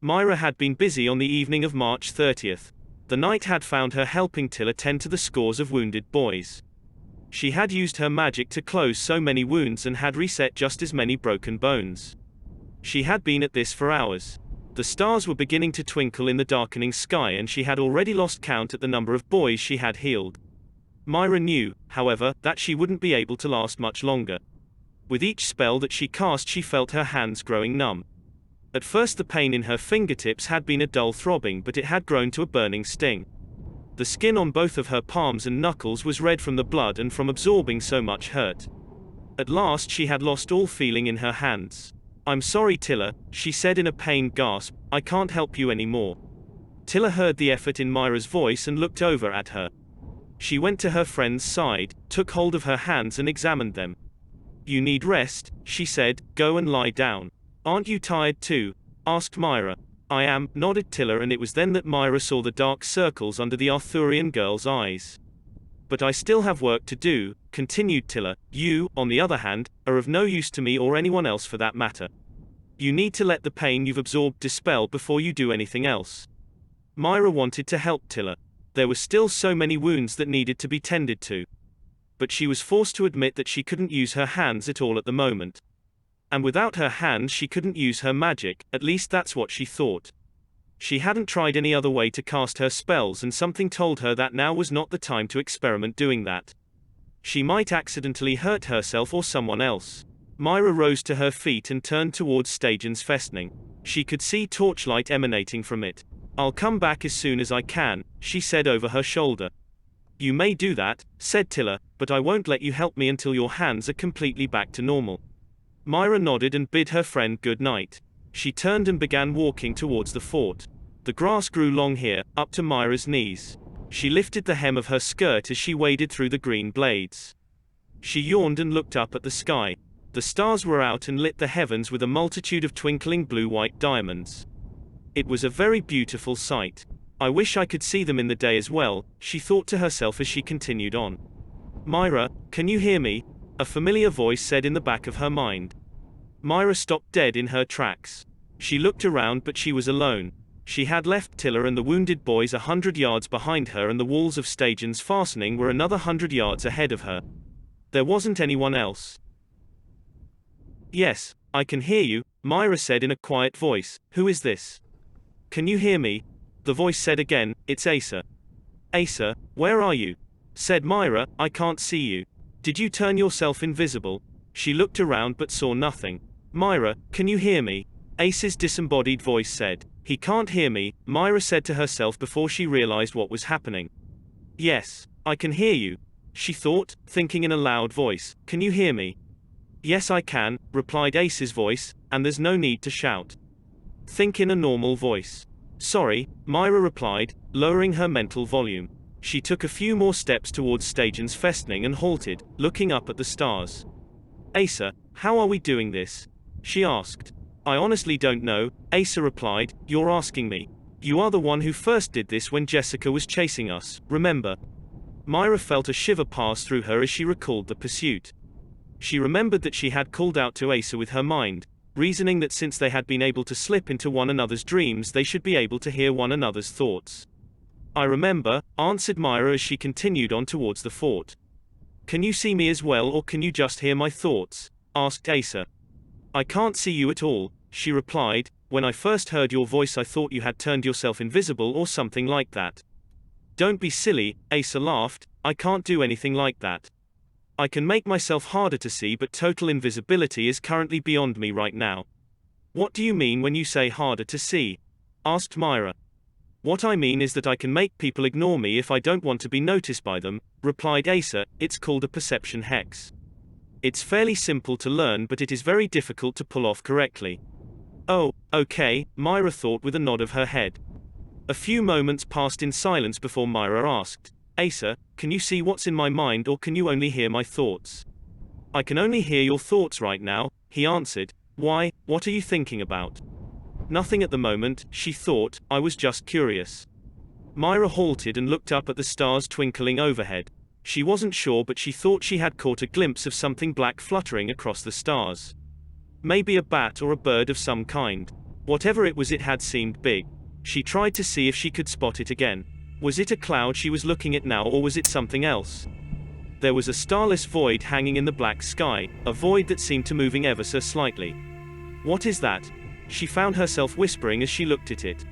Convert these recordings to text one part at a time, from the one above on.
Myra had been busy on the evening of March 30th. The night had found her helping Tiller tend to the scores of wounded boys. She had used her magic to close so many wounds and had reset just as many broken bones. She had been at this for hours. The stars were beginning to twinkle in the darkening sky and she had already lost count at the number of boys she had healed. Myra knew, however, that she wouldn't be able to last much longer. With each spell that she cast she felt her hands growing numb. At first the pain in her fingertips had been a dull throbbing, but it had grown to a burning sting. The skin on both of her palms and knuckles was red from the blood and from absorbing so much hurt. At last she had lost all feeling in her hands. "I'm sorry, Tiller," she said in a pained gasp, "I can't help you anymore." Tiller heard the effort in Myra's voice and looked over at her. She went to her friend's side, took hold of her hands and examined them. "You need rest," she said, "go and lie down." "Aren't you tired too?" asked Myra. "I am," nodded Tiller, and it was then that Myra saw the dark circles under the Arthurian girl's eyes. "But I still have work to do," continued Tiller. "You, on the other hand, are of no use to me or anyone else for that matter. You need to let the pain you've absorbed dispel before you do anything else." Myra wanted to help Tiller. There were still so many wounds that needed to be tended to. But she was forced to admit that she couldn't use her hands at all at the moment. And without her hands she couldn't use her magic, at least that's what she thought. She hadn't tried any other way to cast her spells, and something told her that now was not the time to experiment doing that. She might accidentally hurt herself or someone else. Myra rose to her feet and turned towards Stygian's Festning. She could see torchlight emanating from it. "I'll come back as soon as I can," she said over her shoulder. "You may do that," said Tiller, "but I won't let you help me until your hands are completely back to normal." Myra nodded and bid her friend good night. She turned and began walking towards the fort. The grass grew long here, up to Myra's knees. She lifted the hem of her skirt as she waded through the green blades. She yawned and looked up at the sky. The stars were out and lit the heavens with a multitude of twinkling blue-white diamonds. It was a very beautiful sight. "I wish I could see them in the day as well," she thought to herself as she continued on. "Myra, can you hear me?" a familiar voice said in the back of her mind. Myra stopped dead in her tracks. She looked around, but she was alone. She had left Tiller and the wounded boys 100 yards behind her, and the walls of Stygian's Fastening were another 100 yards ahead of her. There wasn't anyone else. "Yes, I can hear you," Myra said in a quiet voice. "Who is this?" "Can you hear me?" the voice said again. "It's Asa." "Asa, where are you?" said Myra. "I can't see you. Did you turn yourself invisible?" She looked around but saw nothing. "Myra, can you hear me?" Asa's disembodied voice said. "He can't hear me," Myra said to herself before she realized what was happening. "Yes, I can hear you," she thought, thinking in a loud voice. "Can you hear me?" "Yes, I can," replied Asa's voice, "and there's no need to shout. Think in a normal voice." "Sorry," Myra replied, lowering her mental volume. She took a few more steps towards Stygian's Festning and halted, looking up at the stars. "Asa, how are we doing this?" she asked. "I honestly don't know," Asa replied. "You're asking me. You are the one who first did this when Jessica was chasing us, remember?" Myra felt a shiver pass through her as she recalled the pursuit. She remembered that she had called out to Asa with her mind, reasoning that since they had been able to slip into one another's dreams, they should be able to hear one another's thoughts. "I remember," answered Myra as she continued on towards the fort. "Can you see me as well, or can you just hear my thoughts?" asked Asa. "I can't see you at all," she replied. "When I first heard your voice I thought you had turned yourself invisible or something like that." "Don't be silly," Asa laughed. "I can't do anything like that. I can make myself harder to see, but total invisibility is currently beyond me right now." "What do you mean when you say harder to see?" asked Myra. "What I mean is that I can make people ignore me if I don't want to be noticed by them," replied Asa. "It's called a perception hex. It's fairly simple to learn, but it is very difficult to pull off correctly." "Oh, okay," Myra thought with a nod of her head. A few moments passed in silence before Myra asked, "Asa, can you see what's in my mind, or can you only hear my thoughts?" "I can only hear your thoughts right now," he answered. "Why, what are you thinking about?" "Nothing at the moment," she thought. "I was just curious." Myra halted and looked up at the stars twinkling overhead. She wasn't sure, but she thought she had caught a glimpse of something black fluttering across the stars. Maybe a bat or a bird of some kind. Whatever it was, it had seemed big. She tried to see if she could spot it again. Was it a cloud she was looking at now, or was it something else? There was a starless void hanging in the black sky, a void that seemed to moving ever so slightly. What is that? She found herself whispering as she looked at it.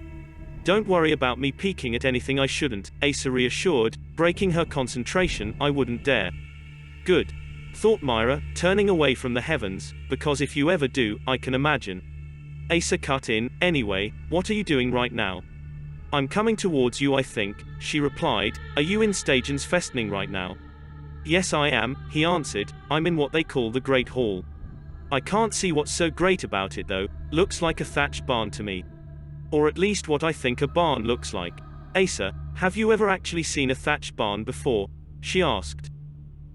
Don't worry about me peeking at anything I shouldn't, Asa reassured, breaking her concentration. I wouldn't dare. Good, thought Myra, turning away from the heavens, because if you ever do, I can imagine. Asa cut in, anyway, what are you doing right now? I'm coming towards you, I think, she replied. Are you in Statens Festning right now? Yes, I am, he answered. I'm in what they call the Great Hall. I can't see what's so great about it though, looks like a thatched barn to me. Or at least what I think a barn looks like. Asa, have you ever actually seen a thatched barn before? She asked.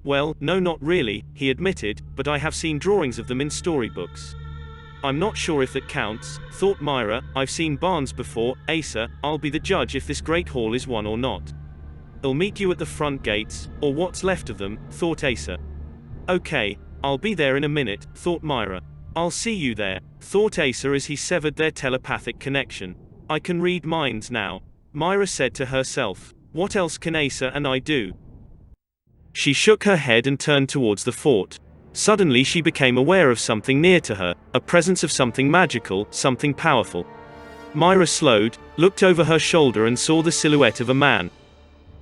Well, no, not really, he admitted, but I have seen drawings of them in storybooks. I'm not sure if that counts, thought Myra. I've seen barns before, Asa. I'll be the judge if this great hall is one or not. I'll meet you at the front gates, or what's left of them, thought Asa. Okay, I'll be there in a minute, thought Myra. I'll see you there, thought Asa as he severed their telepathic connection. I can read minds now, Myra said to herself. What else can Asa and I do? She shook her head and turned towards the fort. Suddenly she became aware of something near to her, a presence of something magical, something powerful. Myra slowed, looked over her shoulder and saw the silhouette of a man.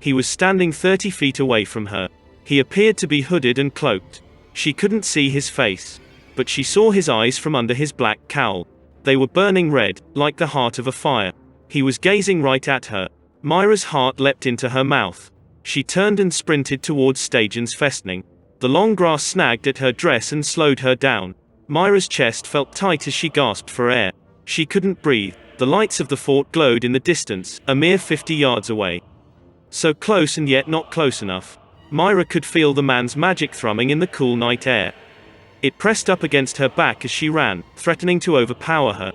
He was standing 30 feet away from her. He appeared to be hooded and cloaked. She couldn't see his face, but she saw his eyes from under his black cowl. They were burning red, like the heart of a fire. He was gazing right at her. Myra's heart leapt into her mouth. She turned and sprinted towards Statens Festning. The long grass snagged at her dress and slowed her down. Myra's chest felt tight as she gasped for air. She couldn't breathe. The lights of the fort glowed in the distance, a mere 50 yards away. So close and yet not close enough. Myra could feel the man's magic thrumming in the cool night air. It pressed up against her back as she ran, threatening to overpower her.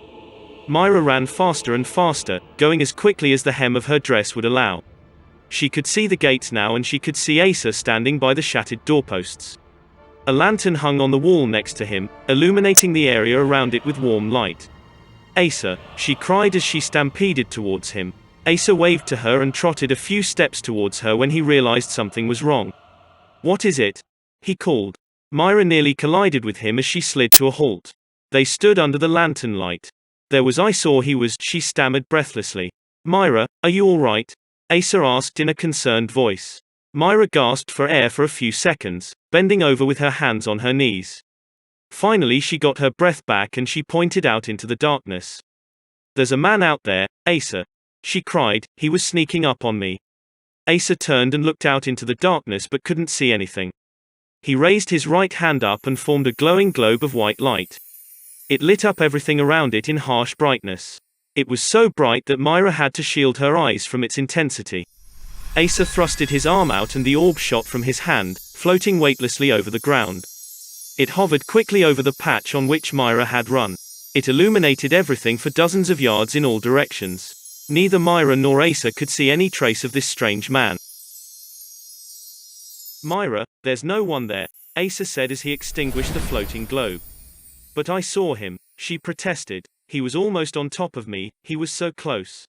Myra ran faster and faster, going as quickly as the hem of her dress would allow. She could see the gates now, and she could see Asa standing by the shattered doorposts. A lantern hung on the wall next to him, illuminating the area around it with warm light. Asa, she cried as she stampeded towards him. Asa waved to her and trotted a few steps towards her when he realized something was wrong. What is it? He called. Myra nearly collided with him as she slid to a halt. They stood under the lantern light. I saw he was, she stammered breathlessly. Myra, are you all right? Asa asked in a concerned voice. Myra gasped for air for a few seconds, bending over with her hands on her knees. Finally she got her breath back and she pointed out into the darkness. There's a man out there, Asa. She cried, he was sneaking up on me. Asa turned and looked out into the darkness but couldn't see anything. He raised his right hand up and formed a glowing globe of white light. It lit up everything around it in harsh brightness. It was so bright that Myra had to shield her eyes from its intensity. Asa thrusted his arm out and the orb shot from his hand, floating weightlessly over the ground. It hovered quickly over the patch on which Myra had run. It illuminated everything for dozens of yards in all directions. Neither Myra nor Asa could see any trace of this strange man. Myra, there's no one there, Asa said as he extinguished the floating globe. But I saw him, she protested. He was almost on top of me, he was so close.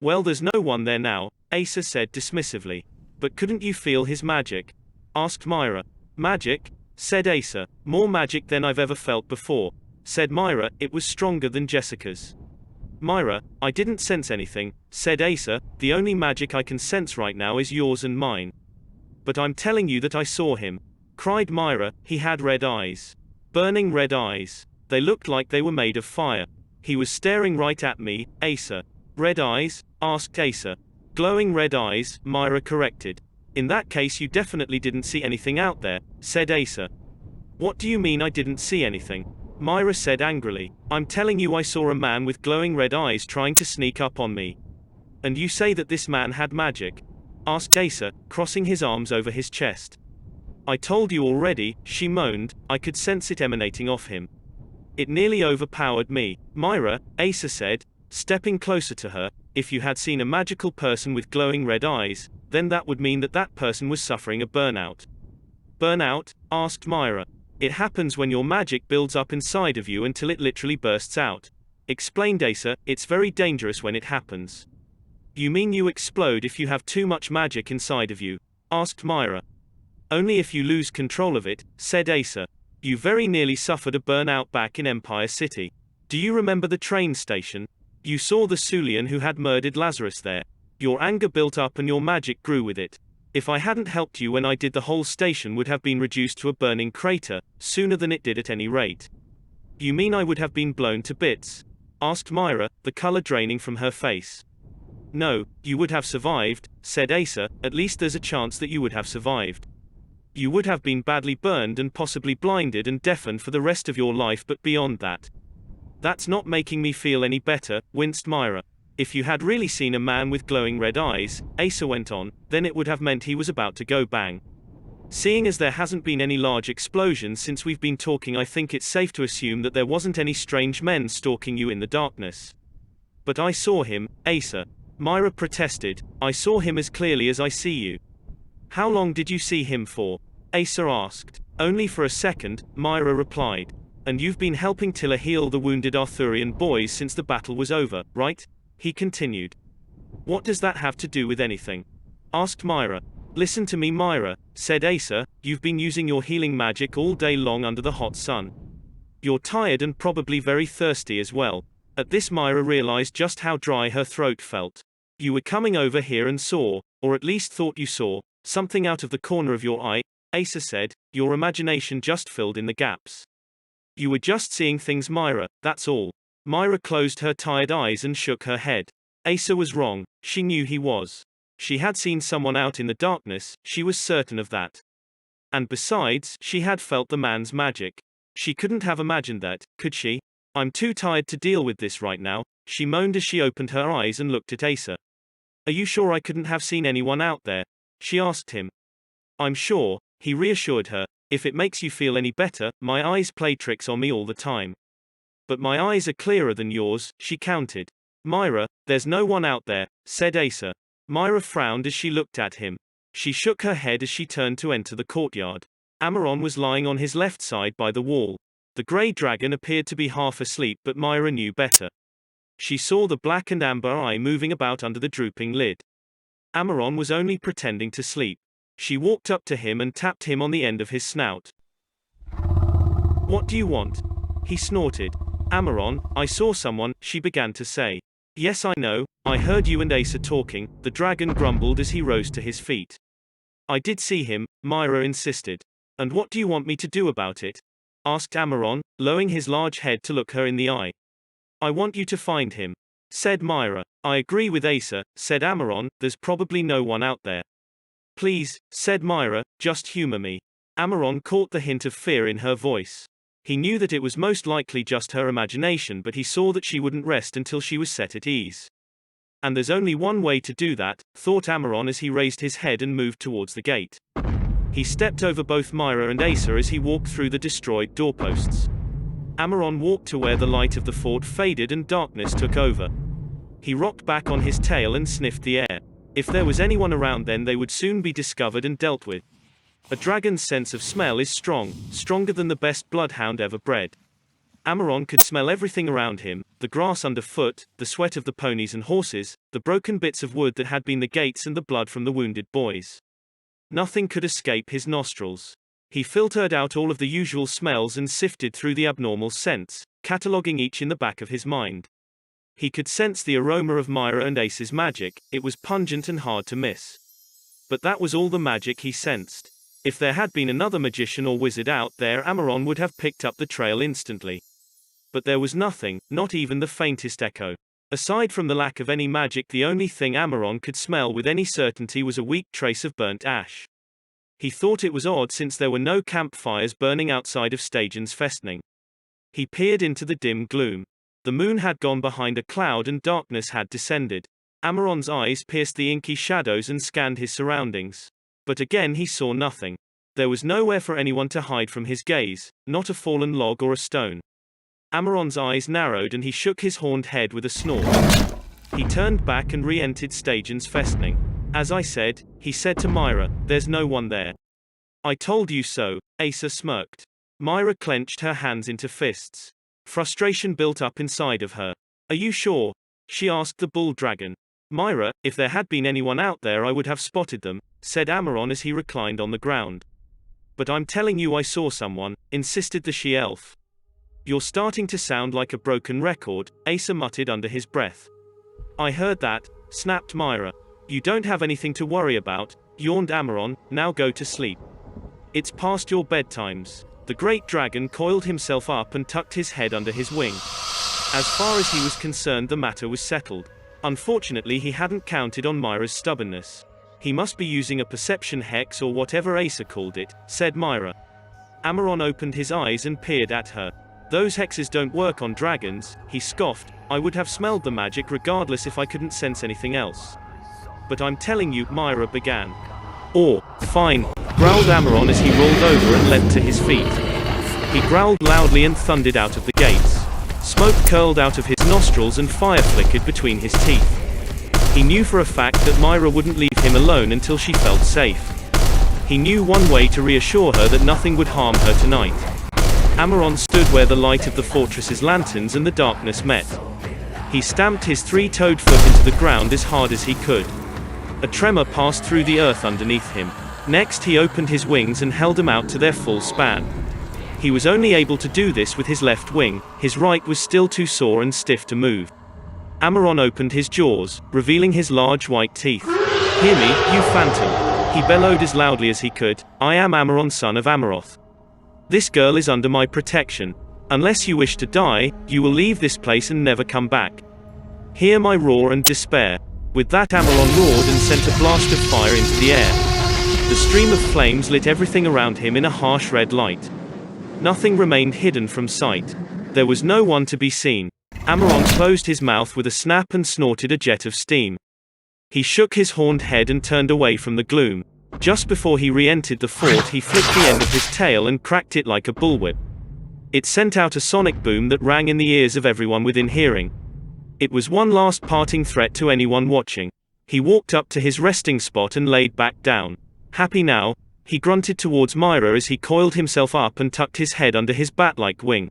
Well, there's no one there now, Asa said dismissively. But couldn't you feel his magic? Asked Myra. Magic? Said Asa. More magic than I've ever felt before. Said Myra. It was stronger than Jessica's. Myra, I didn't sense anything, said Asa. The only magic I can sense right now is yours and mine. But I'm telling you that I saw him, cried Myra. He had red eyes. Burning red eyes. They looked like they were made of fire. He was staring right at me, Asa. Red eyes? Asked Asa. Glowing red eyes, Myra corrected. In that case you definitely didn't see anything out there, said Asa. What do you mean I didn't see anything? Myra said angrily. I'm telling you I saw a man with glowing red eyes trying to sneak up on me. And you say that this man had magic? Asked Asa, crossing his arms over his chest. I told you already, she moaned. I could sense it emanating off him. It nearly overpowered me. Myra, Asa said, stepping closer to her, if you had seen a magical person with glowing red eyes, then that would mean that that person was suffering a burnout. Burnout? Asked Myra. It happens when your magic builds up inside of you until it literally bursts out. explained Asa. It's very dangerous when it happens. You mean you explode if you have too much magic inside of you? Asked Myra. Only if you lose control of it, said Asa. You very nearly suffered a burnout back in Empire City. Do you remember the train station? You saw the Sulian who had murdered Lazarus there. Your anger built up and your magic grew with it. If I hadn't helped you when I did, the whole station would have been reduced to a burning crater, sooner than it did at any rate. You mean I would have been blown to bits? Asked Myra, the color draining from her face. No, you would have survived, said Asa. At least there's a chance that you would have survived. You would have been badly burned and possibly blinded and deafened for the rest of your life, but beyond that. That's not making me feel any better, winced Myra. If you had really seen a man with glowing red eyes, Asa went on, then it would have meant he was about to go bang. Seeing as there hasn't been any large explosions since we've been talking, I think it's safe to assume that there wasn't any strange men stalking you in the darkness. But I saw him, Asa. Myra protested. I saw him as clearly as I see you. How long did you see him for? Asa asked. Only for a second, Myra replied. And you've been helping Tilla heal the wounded Arthurian boys since the battle was over, right? He continued. What does that have to do with anything? Asked Myra. Listen to me, Myra, said Asa. You've been using your healing magic all day long under the hot sun. You're tired and probably very thirsty as well. At this, Myra realized just how dry her throat felt. You were coming over here and saw, or at least thought you saw, something out of the corner of your eye, Asa said. Your imagination just filled in the gaps. You were just seeing things, Myra, that's all. Myra closed her tired eyes and shook her head. Asa was wrong, she knew he was. She had seen someone out in the darkness, she was certain of that. And besides, she had felt the man's magic. She couldn't have imagined that, could she? I'm too tired to deal with this right now, she moaned as she opened her eyes and looked at Asa. Are you sure I couldn't have seen anyone out there? She asked him. I'm sure, he reassured her. If it makes you feel any better, my eyes play tricks on me all the time. But my eyes are clearer than yours, she counted. Myra, there's no one out there, said Asa. Myra frowned as she looked at him. She shook her head as she turned to enter the courtyard. Amaron was lying on his left side by the wall. The grey dragon appeared to be half asleep, but Myra knew better. She saw the black and amber eye moving about under the drooping lid. Amaron was only pretending to sleep. She walked up to him and tapped him on the end of his snout. What do you want? He snorted. Amaron, I saw someone, she began to say. Yes, I know, I heard you and Asa talking, the dragon grumbled as he rose to his feet. I did see him, Myra insisted. And what do you want me to do about it? Asked Amaron, lowering his large head to look her in the eye. I want you to find him, said Myra. I agree with Asa, said Amaron, there's probably no one out there. Please, said Myra, just humor me. Amaron caught the hint of fear in her voice. He knew that it was most likely just her imagination, but he saw that she wouldn't rest until she was set at ease. And there's only one way to do that, thought Amaron as he raised his head and moved towards the gate. He stepped over both Myra and Asa as he walked through the destroyed doorposts. Amaron walked to where the light of the fort faded and darkness took over. He rocked back on his tail and sniffed the air. If there was anyone around, then they would soon be discovered and dealt with. A dragon's sense of smell is strong, stronger than the best bloodhound ever bred. Amaron could smell everything around him, the grass underfoot, the sweat of the ponies and horses, the broken bits of wood that had been the gates, and the blood from the wounded boys. Nothing could escape his nostrils. He filtered out all of the usual smells and sifted through the abnormal scents, cataloging each in the back of his mind. He could sense the aroma of Myra and Ace's magic. It was pungent and hard to miss. But that was all the magic he sensed. If there had been another magician or wizard out there, Amaron would have picked up the trail instantly. But there was nothing, not even the faintest echo. Aside from the lack of any magic, the only thing Amaron could smell with any certainty was a weak trace of burnt ash. He thought it was odd since there were no campfires burning outside of Stygian's Festning. He peered into the dim gloom. The moon had gone behind a cloud and darkness had descended. Amaron's eyes pierced the inky shadows and scanned his surroundings. But again he saw nothing. There was nowhere for anyone to hide from his gaze, not a fallen log or a stone. Amaron's eyes narrowed and he shook his horned head with a snort. He turned back and re-entered Stygian's Festning. As I said, he said to Myra, there's no one there. I told you so, Asa smirked. Myra clenched her hands into fists. Frustration built up inside of her. Are you sure? She asked the bull dragon. Myra, if there had been anyone out there I would have spotted them, said Amaron as he reclined on the ground. But I'm telling you I saw someone, insisted the she-elf. You're starting to sound like a broken record, Asa muttered under his breath. I heard that, snapped Myra. You don't have anything to worry about, yawned Amaron, now go to sleep. It's past your bedtimes. The great dragon coiled himself up and tucked his head under his wing. As far as he was concerned the matter was settled. Unfortunately he hadn't counted on Myra's stubbornness. He must be using a perception hex or whatever Asa called it, said Myra. Amaron opened his eyes and peered at her. Those hexes don't work on dragons, he scoffed. I would have smelled the magic regardless if I couldn't sense anything else. But I'm telling you, Myra began. Fine, growled Amaron as he rolled over and leapt to his feet. He growled loudly and thundered out of the gates. Smoke curled out of his nostrils and fire flickered between his teeth. He knew for a fact that Myra wouldn't leave him alone until she felt safe. He knew one way to reassure her that nothing would harm her tonight. Amaron stood where the light of the fortress's lanterns and the darkness met. He stamped his three-toed foot into the ground as hard as he could. A tremor passed through the earth underneath him. Next he opened his wings and held them out to their full span. He was only able to do this with his left wing, his right was still too sore and stiff to move. Amaron opened his jaws, revealing his large white teeth. Hear me, you phantom, he bellowed as loudly as he could. I am Amaron, son of Amaroth. This girl is under my protection. Unless you wish to die, you will leave this place and never come back. Hear my roar and despair. With that Amaron roared and sent a blast of fire into the air. The stream of flames lit everything around him in a harsh red light. Nothing remained hidden from sight. There was no one to be seen. Amaron closed his mouth with a snap and snorted a jet of steam. He shook his horned head and turned away from the gloom. Just before he re-entered the fort he flicked the end of his tail and cracked it like a bullwhip. It sent out a sonic boom that rang in the ears of everyone within hearing. It was one last parting threat to anyone watching. He walked up to his resting spot and laid back down. Happy now, he grunted towards Myra as he coiled himself up and tucked his head under his bat-like wing.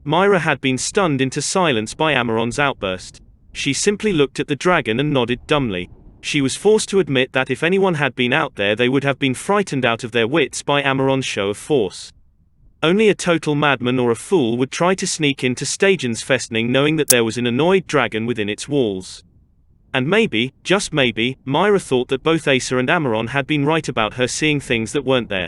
Myra had been stunned into silence by Amaron's outburst. She simply looked at the dragon and nodded dumbly. She was forced to admit that if anyone had been out there they would have been frightened out of their wits by Amaron's show of force. Only a total madman or a fool would try to sneak into Stygian's Festning knowing that there was an annoyed dragon within its walls. And maybe, just maybe, Myra thought that both Asa and Amaron had been right about her seeing things that weren't there.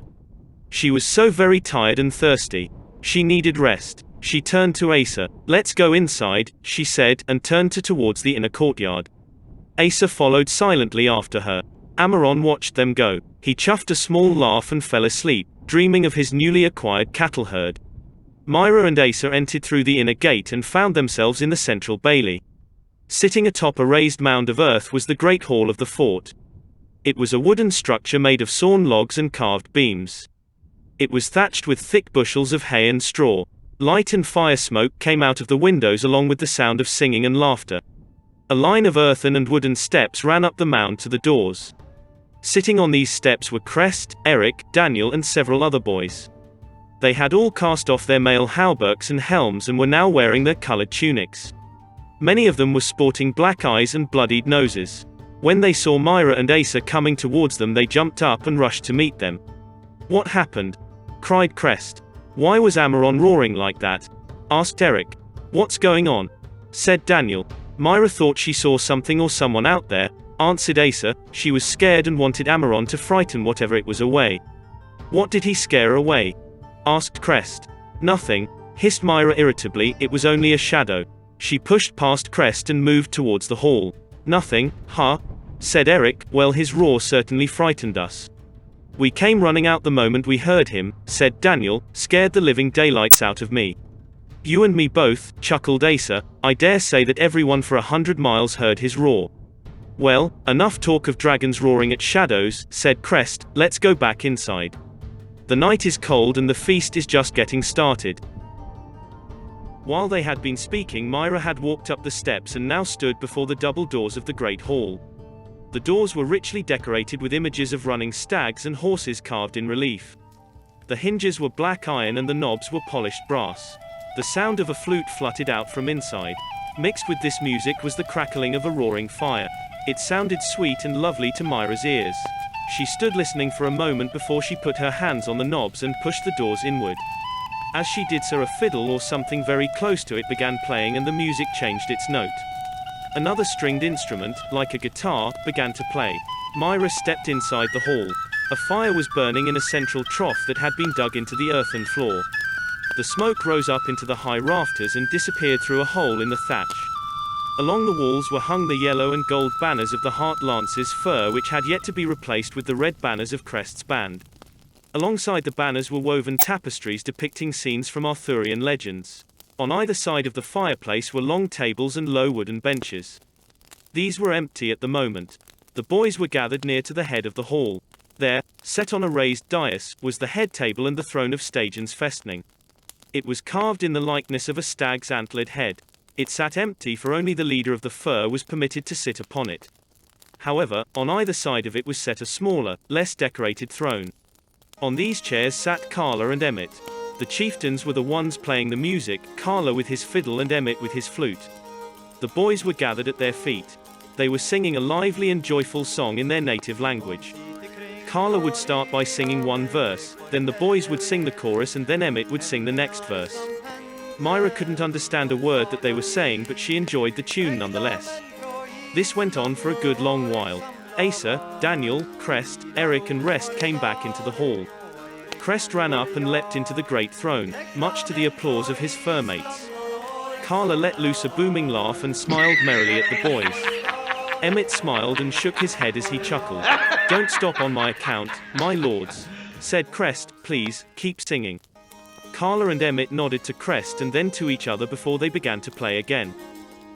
She was so very tired and thirsty. She needed rest. She turned to Asa. Let's go inside, she said, and turned towards the inner courtyard. Asa followed silently after her. Amaron watched them go. He chuffed a small laugh and fell asleep, dreaming of his newly acquired cattle herd. Myra and Asa entered through the inner gate and found themselves in the central bailey. Sitting atop a raised mound of earth was the great hall of the fort. It was a wooden structure made of sawn logs and carved beams. It was thatched with thick bushels of hay and straw. Light and fire smoke came out of the windows along with the sound of singing and laughter. A line of earthen and wooden steps ran up the mound to the doors. Sitting on these steps were Crest, Eric, Daniel and several other boys. They had all cast off their mail hauberks and helms and were now wearing their colored tunics. Many of them were sporting black eyes and bloodied noses. When they saw Myra and Asa coming towards them they jumped up and rushed to meet them. What happened? Cried Crest. Why was Amaron roaring like that? Asked Eric. What's going on? Said Daniel. Myra thought she saw something or someone out there, answered Asa. She was scared and wanted Amaron to frighten whatever it was away. What did he scare away? Asked Crest. Nothing, hissed Myra irritably, it was only a shadow. She pushed past Crest and moved towards the hall. Nothing, huh? Said Eric. Well, his roar certainly frightened us. We came running out the moment we heard him, said Daniel, scared the living daylights out of me. You and me both, chuckled Asa. I dare say that everyone for 100 miles heard his roar. Well, enough talk of dragons roaring at shadows, said Crest, let's go back inside. The night is cold and the feast is just getting started. While they had been speaking, Myra had walked up the steps and now stood before the double doors of the great hall. The doors were richly decorated with images of running stags and horses carved in relief. The hinges were black iron and the knobs were polished brass. The sound of a flute fluttered out from inside. Mixed with this music was the crackling of a roaring fire. It sounded sweet and lovely to Myra's ears. She stood listening for a moment before she put her hands on the knobs and pushed the doors inward. As she did so, a fiddle or something very close to it began playing and the music changed its note. Another stringed instrument, like a guitar, began to play. Myra stepped inside the hall. A fire was burning in a central trough that had been dug into the earthen floor. The smoke rose up into the high rafters and disappeared through a hole in the thatch. Along the walls were hung the yellow and gold banners of the Hart Lance's fur, which had yet to be replaced with the red banners of Crest's band. Alongside the banners were woven tapestries depicting scenes from Arthurian legends. On either side of the fireplace were long tables and low wooden benches. These were empty at the moment. The boys were gathered near to the head of the hall. There, set on a raised dais, was the head table and the throne of Stygian's festoning. It was carved in the likeness of a stag's antlered head. It sat empty, for only the leader of the fur was permitted to sit upon it. However, on either side of it was set a smaller, less decorated throne. On these chairs sat Carla and Emmett. The chieftains were the ones playing the music, Carla with his fiddle and Emmett with his flute. The boys were gathered at their feet. They were singing a lively and joyful song in their native language. Carla would start by singing one verse, then the boys would sing the chorus, and then Emmett would sing the next verse. Myra couldn't understand a word that they were saying, but she enjoyed the tune nonetheless. This went on for a good long while. Asa, Daniel, Crest, Eric and Rest came back into the hall. Crest ran up and leapt into the great throne, much to the applause of his fur mates. Carla let loose a booming laugh and smiled merrily at the boys. Emmett smiled and shook his head as he chuckled. "Don't stop on my account, my lords," said Crest. "Please, keep singing." Carla and Emmett nodded to Crest and then to each other before they began to play again.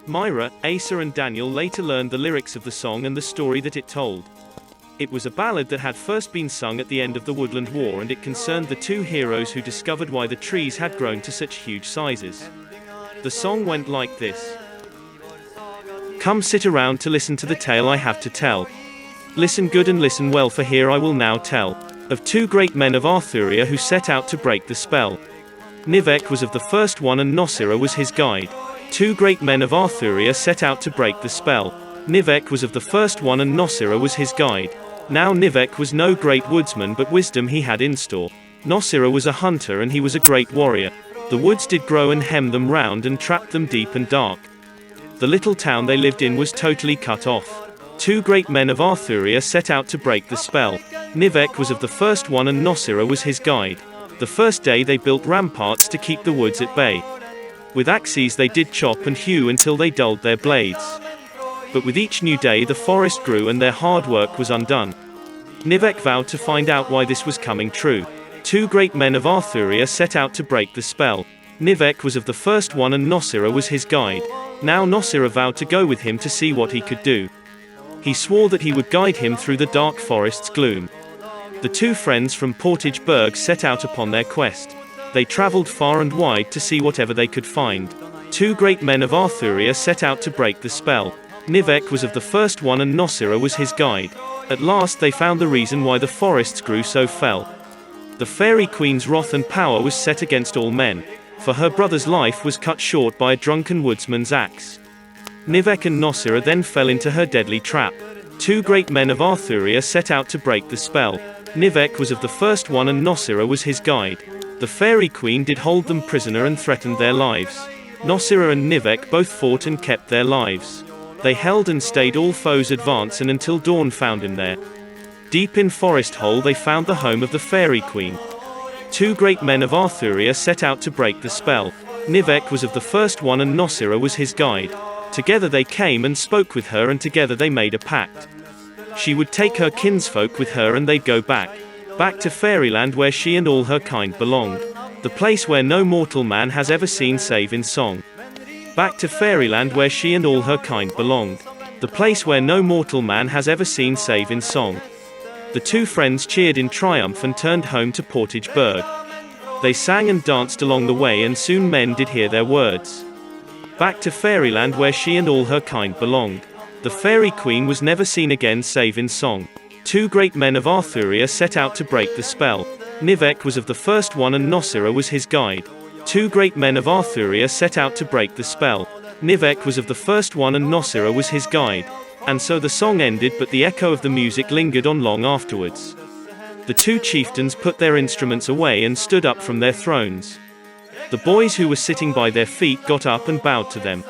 Myra, Asa and Daniel later learned the lyrics of the song and the story that it told. It was a ballad that had first been sung at the end of the Woodland War, and it concerned the two heroes who discovered why the trees had grown to such huge sizes. The song went like this. "Come sit around to listen to the tale I have to tell. Listen good and listen well, for here I will now tell of two great men of Arthuria who set out to break the spell. Nivek was of the first one and Nosira was his guide. Two great men of Arthuria set out to break the spell. Nivek was of the first one and Nosira was his guide. Now Nivek was no great woodsman, but wisdom he had in store. Nosira was a hunter and he was a great warrior. The woods did grow and hem them round and trapped them deep and dark. The little town they lived in was totally cut off. Two great men of Arthuria set out to break the spell. Nivek was of the first one and Nosira was his guide. The first day they built ramparts to keep the woods at bay. With axes they did chop and hew until they dulled their blades. But with each new day the forest grew and their hard work was undone. Nivek vowed to find out why this was coming true. Two great men of Arthuria set out to break the spell. Nivek was of the first one and Nosira was his guide. Now Nosira vowed to go with him to see what he could do. He swore that he would guide him through the dark forest's gloom. The two friends from Portage Berg set out upon their quest. They traveled far and wide to see whatever they could find. Two great men of Arthuria set out to break the spell. Nivek was of the first one and Nosira was his guide. At last they found the reason why the forests grew so fell. The fairy queen's wrath and power was set against all men, for her brother's life was cut short by a drunken woodsman's axe. Nivek and Nosira then fell into her deadly trap. Two great men of Arthuria set out to break the spell. Nivek was of the first one and Nosira was his guide. The fairy queen did hold them prisoner and threatened their lives. Nosira and Nivek both fought and kept their lives. They held and stayed all foes' advance, and until dawn found him there. Deep in Forest Hole they found the home of the fairy queen. Two great men of Arthuria set out to break the spell. Nivek was of the first one and Nosira was his guide. Together they came and spoke with her, and together they made a pact. She would take her kinsfolk with her and they'd go back to fairyland where she and all her kind belonged. The place where no mortal man has ever seen save in song. Back to fairyland where she and all her kind belonged. The place where no mortal man has ever seen save in song. The two friends cheered in triumph and turned home to Portage Berg. They sang and danced along the way, and soon men did hear their words. Back to fairyland where she and all her kind belonged. The fairy queen was never seen again save in song. Two great men of Arthuria set out to break the spell. Nivek was of the first one and Nosira was his guide. Two great men of Arthuria set out to break the spell. Nivek was of the first one and Nosira was his guide. And so the song ended, but the echo of the music lingered on long afterwards. The two chieftains put their instruments away and stood up from their thrones. The boys who were sitting by their feet got up and bowed to them.